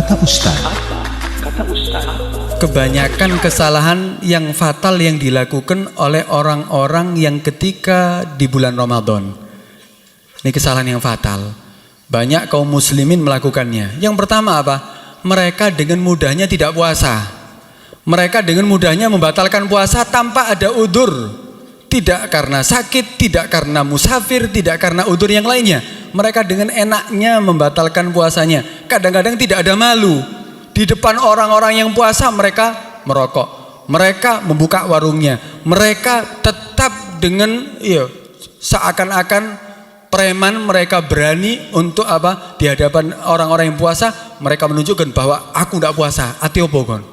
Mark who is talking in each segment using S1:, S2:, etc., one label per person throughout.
S1: Kata Ustaz.
S2: Kebanyakan kesalahan yang fatal yang dilakukan oleh orang-orang yang ketika di bulan Ramadan. Ini kesalahan yang fatal. Banyak kaum muslimin melakukannya. Yang pertama apa? Mereka dengan mudahnya tidak puasa. Mereka dengan mudahnya membatalkan puasa tanpa ada udzur. Tidak karena sakit, tidak karena musafir, tidak karena udzur yang lainnya. Mereka dengan enaknya membatalkan puasanya. Kadang-kadang tidak ada malu. Di depan orang-orang yang puasa mereka merokok. Mereka membuka warungnya. Mereka tetap dengan seakan-akan preman, mereka berani untuk apa? Di hadapan orang-orang yang puasa, mereka menunjukkan bahwa aku tidak puasa, ati opo kon.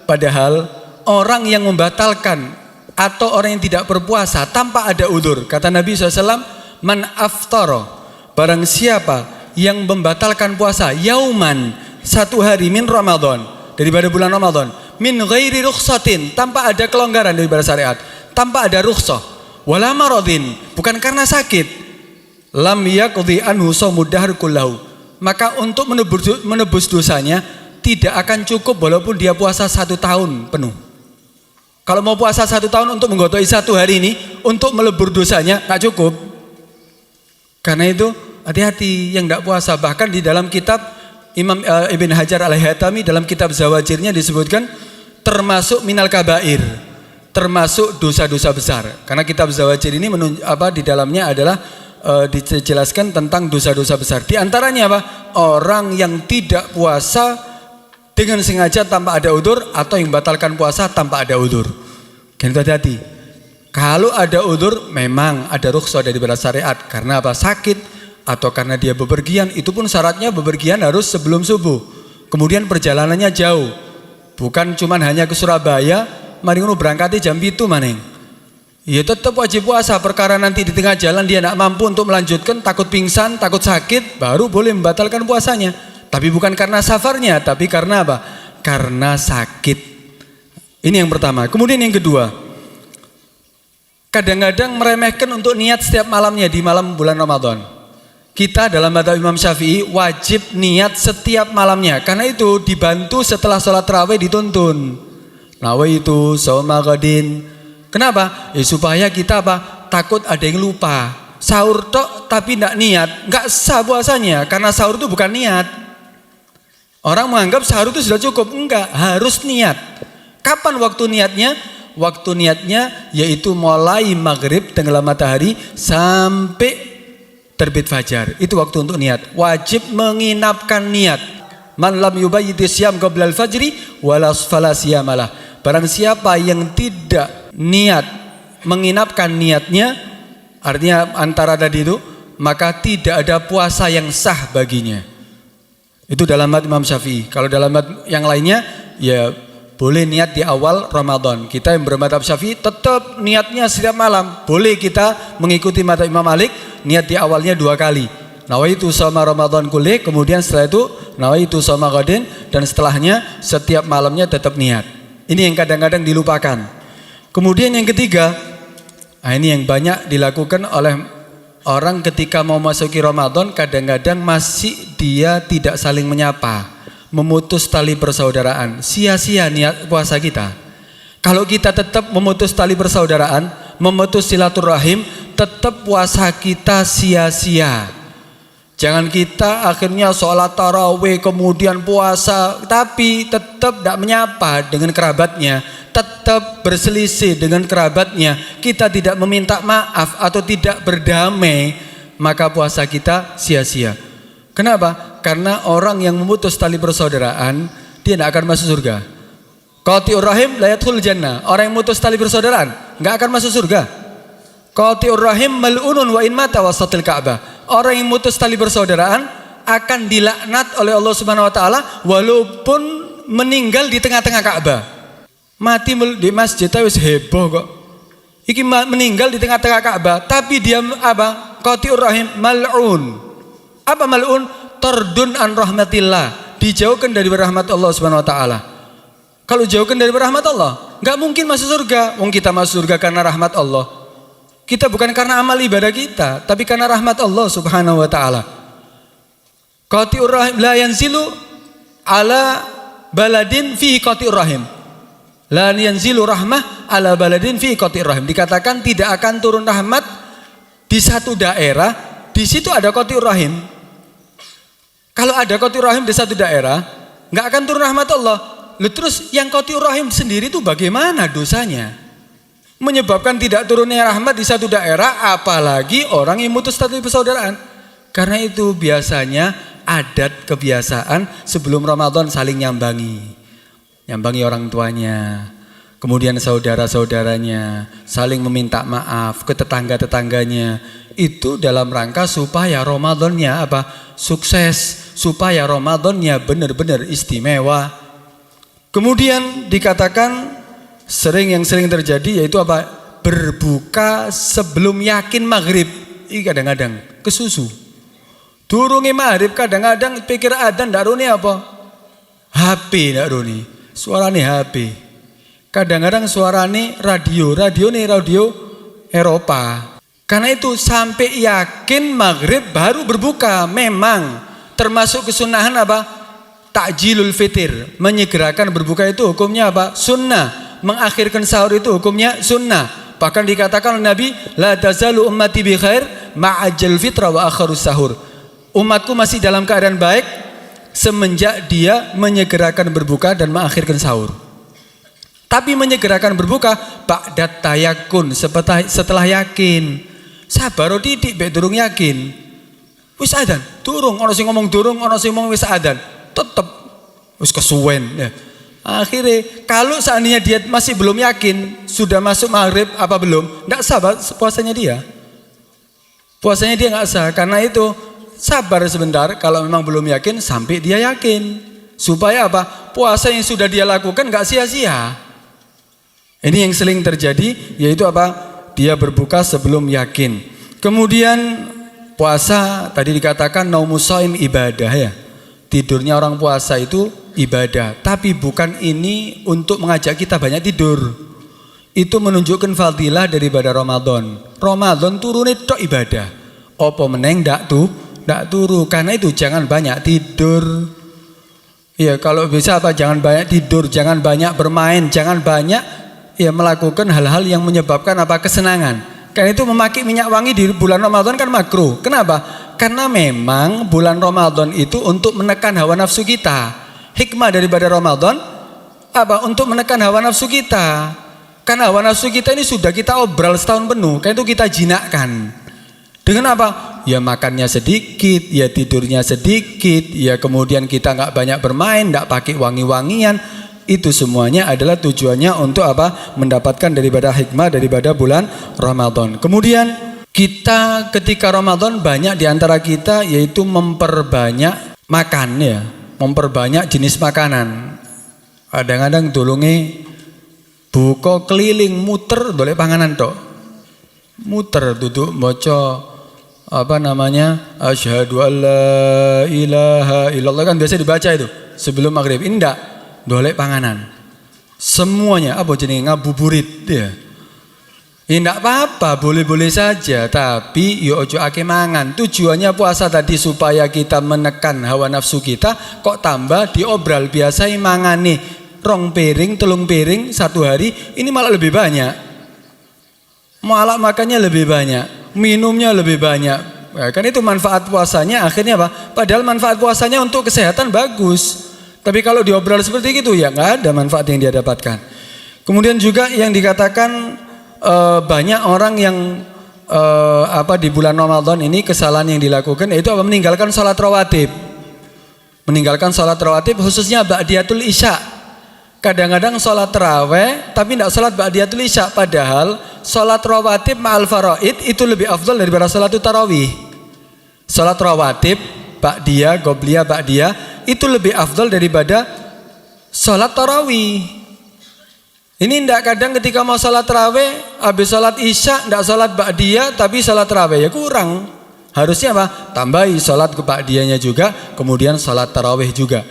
S2: Padahal orang yang membatalkan atau orang yang tidak berpuasa tanpa ada udzur, kata Nabi SAW, man aftara, barang siapa yang membatalkan puasa yauman, satu hari min Ramadan, daripada bulan Ramadan, min ghairi rukhsatin, tanpa ada kelonggaran daripada syariat, tanpa ada rukhsah, wala maradin, bukan karena sakit, lam yaqdi anhu shaumud dahr kullahu, maka untuk menebus dosanya tidak akan cukup walaupun dia puasa 1 tahun penuh. Kalau mau puasa 1 tahun untuk menggotoi 1 hari ini untuk melebur dosanya nggak cukup. Karena itu hati-hati yang tidak puasa. Bahkan di dalam kitab Imam Ibn Hajar Al-Haytami dalam kitab Zawajirnya disebutkan termasuk minal kabair, termasuk dosa-dosa besar. Karena kitab Zawajir ini di dalamnya adalah dijelaskan tentang dosa-dosa besar. Di antaranya apa? Orang yang tidak puasa dengan sengaja tanpa ada udzur, atau yang batalkan puasa tanpa ada udzur. Kan hati-hati. Kalau ada udzur memang ada rukhsah daripada syariat. Karena apa? Sakit atau karena dia bepergian, itu pun syaratnya bepergian harus sebelum subuh. Kemudian perjalanannya jauh. Bukan cuman hanya ke Surabaya, mari ngono berangkatnya jam 7 maning. Ya tetap wajib puasa, perkara nanti di tengah jalan dia tidak mampu untuk melanjutkan, takut pingsan, takut sakit, baru boleh membatalkan puasanya. Tapi bukan karena safarnya, tapi karena apa? Karena sakit. Ini yang pertama. Kemudian yang kedua, kadang-kadang meremehkan untuk niat setiap malamnya di malam bulan Ramadan. Kita dalam mazhab Imam Syafi'i wajib niat setiap malamnya. Karena itu dibantu setelah sholat tarawih dituntun. Nawaitu shauma ghadin. Kenapa? Ya supaya kita apa? Takut ada yang lupa. Sahur tok tapi tidak niat, nggak sah puasanya. Karena sahur itu bukan niat. Orang menganggap sahur itu sudah cukup. Enggak, harus niat. Kapan waktu niatnya? Waktu niatnya yaitu mulai maghrib tenggelam matahari sampai terbit fajar. Itu waktu untuk niat. Wajib menginapkan niat. Man lam yubayyiti syam qabla al-fajri wala fala siyamalah. Barang siapa yang tidak niat menginapkan niatnya, artinya antara tadi itu, maka tidak ada puasa yang sah baginya. Itu dalam mazhab Imam Syafi'i. Kalau dalam mazhab yang lainnya ya boleh niat di awal Ramadan. Kita yang bermadzhab Syafi'i tetap niatnya setiap malam. Boleh kita mengikuti mazhab Imam Malik, niat di awalnya 2 kali. Nawaitu shauma Ramadan kullih, kemudian setelah itu nawaitu shauma ghadin, dan setelahnya setiap malamnya tetap niat. Ini yang kadang-kadang dilupakan. Kemudian yang ketiga, ini yang banyak dilakukan oleh orang ketika mau masuki Ramadan, kadang-kadang masih dia tidak saling menyapa, memutus tali persaudaraan. Sia-sia niat puasa kita. Kalau kita tetap memutus tali persaudaraan, memutus silaturahim, tetap puasa kita sia-sia. Jangan kita akhirnya sholat tarawih kemudian puasa, tapi tetap tidak menyapa dengan kerabatnya, tetap berselisih dengan kerabatnya, kita tidak meminta maaf atau tidak berdamai, maka puasa kita sia-sia. Kenapa? Karena orang yang memutus tali persaudaraan, dia tidak akan masuk surga. Qati'ur rahim la yadkhul jannah. Orang yang memutus tali persaudaraan enggak akan masuk surga. Qati'ur rahim mal'unun wa in mata wasatil Ka'bah. Orang yang memutus tali persaudaraan akan dilaknat oleh Allah Subhanahu wa taala walaupun meninggal di tengah-tengah Ka'bah. Mati di masjid wis heboh kok. Iki meninggal di tengah-tengah Ka'bah, tapi dia apa? Qati'ur rahim mal'un. Apa mal'un? Tardun an rahmatillah. Dijauhkan dari rahmat Allah Subhanahu wa taala. Kalau jauhkan dari rahmat Allah, enggak mungkin masuk surga. Wong kita masuk surga karena rahmat Allah. Kita bukan karena amal ibadah kita, tapi karena rahmat Allah Subhanahu wa taala. Qati'ur rahim la yanzilu ala baladin fihi qati'ur rahim. La yanzilu rahmah ala baladin fihi qati'ur rahim. Dikatakan tidak akan turun rahmat di satu daerah, di situ ada qati'ur rahim. Kalau ada qati'ur rahim di satu daerah, enggak akan turun rahmat Allah. Lalu terus yang qati'ur rahim sendiri itu bagaimana dosanya? Menyebabkan tidak turunnya rahmat di satu daerah, apalagi orang yang mutus tali persaudaraan. Karena itu biasanya adat kebiasaan sebelum Ramadan saling nyambangi orang tuanya, kemudian saudara-saudaranya, saling meminta maaf ke tetangga-tetangganya. Itu dalam rangka supaya Ramadannya sukses, supaya Ramadannya benar-benar istimewa. Kemudian dikatakan yang sering terjadi yaitu berbuka sebelum yakin maghrib. Ini kadang-kadang kesusu. Durungi maghrib kadang-kadang pikir adzan ndak runi HP ndak runi. Suarane HP. Kadang-kadang suarane radio Eropa. Karena itu sampai yakin maghrib baru berbuka. Memang termasuk kesunahan takjilul fitir, menyegerakan berbuka itu hukumnya sunnah. Mengakhirkan sahur itu hukumnya sunnah. Bahkan dikatakan oleh Nabi, la tazalu ummati bi khair ma'ajjal fitra wa akharus sahur. Umatku masih dalam keadaan baik semenjak dia menyegerakan berbuka dan mengakhirkan sahur. Tapi menyegerakan berbuka ba'dat tayakun, setelah yakin. Sabar titik bek durung yakin. Wis adzan, durung ana sing ngomong durung, ana sing ngomong wis adzan. Tetep wis kesuwen ya. Akhirnya kalau seandainya dia masih belum yakin sudah masuk maghrib apa belum, tidak sah puasanya dia. Puasanya dia nggak sah. Karena itu sabar sebentar kalau memang belum yakin sampai dia yakin. Supaya puasa yang sudah dia lakukan nggak sia-sia. Ini yang sering terjadi yaitu dia berbuka sebelum yakin. Kemudian puasa tadi dikatakan naumus shaim ibadah ya. Tidurnya orang puasa itu ibadah, tapi bukan ini untuk mengajak kita banyak tidur. Itu menunjukkan fadilah daripada Ramadan. Ramadan turun itu ibadah. Apa meneng ndak turu. Karena itu jangan banyak tidur. Ya kalau bisa jangan banyak tidur, jangan banyak bermain, jangan banyak melakukan hal-hal yang menyebabkan kesenangan. Karena itu memakai minyak wangi di bulan Ramadan kan makruh. Kenapa? Karena memang bulan Ramadan itu untuk menekan hawa nafsu kita. Hikmah daripada Ramadan untuk menekan hawa nafsu kita. Karena hawa nafsu kita ini sudah kita obral setahun penuh. Karena itu kita jinakkan. Dengan Ya makannya sedikit, ya tidurnya sedikit, ya kemudian kita nggak banyak bermain, nggak pakai wangi-wangian. Itu semuanya adalah tujuannya untuk mendapatkan daripada hikmah daripada bulan Ramadan. Kemudian kita ketika Ramadan banyak diantara kita yaitu memperbanyak makan ya, memperbanyak jenis makanan. Kadang-kadang dolonge buka keliling muter dolek panganan tok. Muter duduk maca asyhadu alla ilaha illallah kan biasa dibaca itu sebelum maghrib. Ini enggak, dolek panganan. Semuanya jenenge ngabuburit ya. Ya enggak apa-apa, boleh-boleh saja, tapi yo ojo ake mangan. Tujuannya puasa tadi supaya kita menekan hawa nafsu kita, kok tambah diobral biasa mangane 2 piring, 3 piring satu hari, ini malah lebih banyak. Malah makannya lebih banyak, minumnya lebih banyak. Ya, kan itu manfaat puasanya akhirnya Padahal manfaat puasanya untuk kesehatan bagus. Tapi kalau diobral seperti itu ya nggak ada manfaat yang dia dapatkan. Kemudian juga yang dikatakan banyak orang yang di bulan Ramadan ini kesalahan yang dilakukan yaitu meninggalkan sholat rawatib. Meninggalkan sholat rawatib khususnya ba'diyatul isya. Kadang-kadang sholat taraweh tapi tidak sholat ba'diyatul isya. Padahal sholat rawatib ma'al faraid itu lebih afdal daripada sholat tarawih. Sholat rawatib ba'diyah, qobliyah, ba'diyah itu lebih afdal daripada sholat tarawih. Ini tidak kadang ketika mau sholat tarawih habis sholat isya tidak sholat ba'diyah tapi sholat tarawih ya kurang. Harusnya tambahi sholat ke ba'diyahnya juga, kemudian sholat tarawih juga.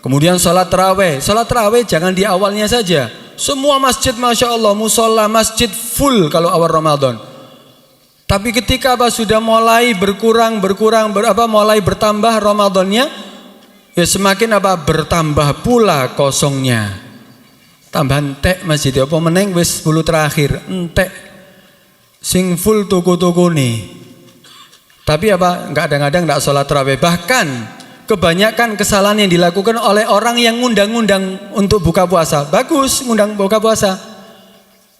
S2: Kemudian sholat tarawih jangan di awalnya saja. Semua masjid masya Allah, musola masjid full kalau awal Ramadan. Tapi ketika sudah mulai mulai bertambah Ramadannya, ya semakin bertambah pula kosongnya. Tambah entek masjid apa meneng wis 10 terakhir entek sing full tuku-tuku nih. Tapi kadang-kadang enggak sholat tarawih. Bahkan kebanyakan kesalahan yang dilakukan oleh orang yang ngundang-ngundang untuk buka puasa. Bagus ngundang buka puasa.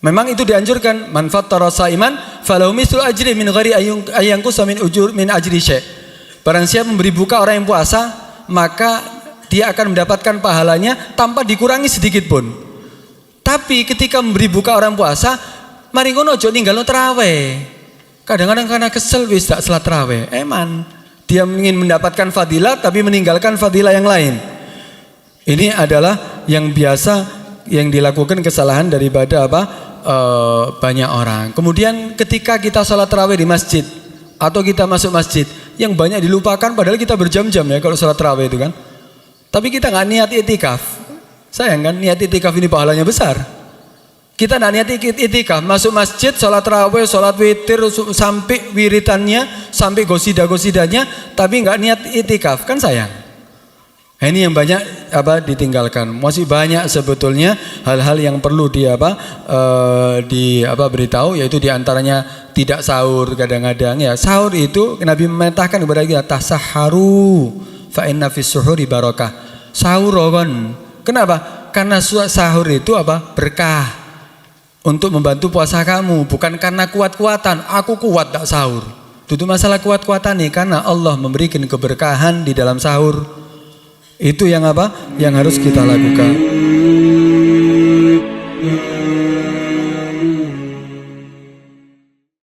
S2: Memang itu dianjurkan, man fattara shaiman falahu mislu ajri min ghairi ayyangkusa min ajri syai'. Barang siapa memberi buka orang yang puasa, maka dia akan mendapatkan pahalanya tanpa dikurangi sedikit pun. Tapi ketika memberi buka orang puasa, mari ngono aja ninggalno tarawih. Kadang-kadang karena kesel wis tak salat tarawih. Eman, dia ingin mendapatkan fadilah tapi meninggalkan fadilah yang lain. Ini adalah yang biasa yang dilakukan kesalahan daripada banyak orang. Kemudian ketika kita sholat tarawih di masjid atau kita masuk masjid, yang banyak dilupakan padahal kita berjam-jam ya kalau sholat tarawih itu kan. Tapi kita nggak niat itikaf. Sayang kan, niat itikaf ini pahalanya besar. Kita nggak niat itikaf, masuk masjid, sholat tarawih, sholat witir sampai wiritannya, sampai gosidah-gosidahnya, tapi nggak niat itikaf kan sayang. Ini yang banyak ditinggalkan. Masih banyak sebetulnya hal-hal yang perlu beritahu, yaitu diantaranya tidak sahur kadang-kadang ya. Sahur itu Nabi memerintahkan kepada kita tasaharu fa inna fis suhuri barakah. Sahur kan. Kenapa? Karena sahur itu berkah untuk membantu puasa kamu, bukan karena kuat-kuatan. Aku kuat tak sahur. Itu masalah kuat-kuatan nih, karena Allah memberikan keberkahan di dalam sahur. Itu yang harus kita lakukan.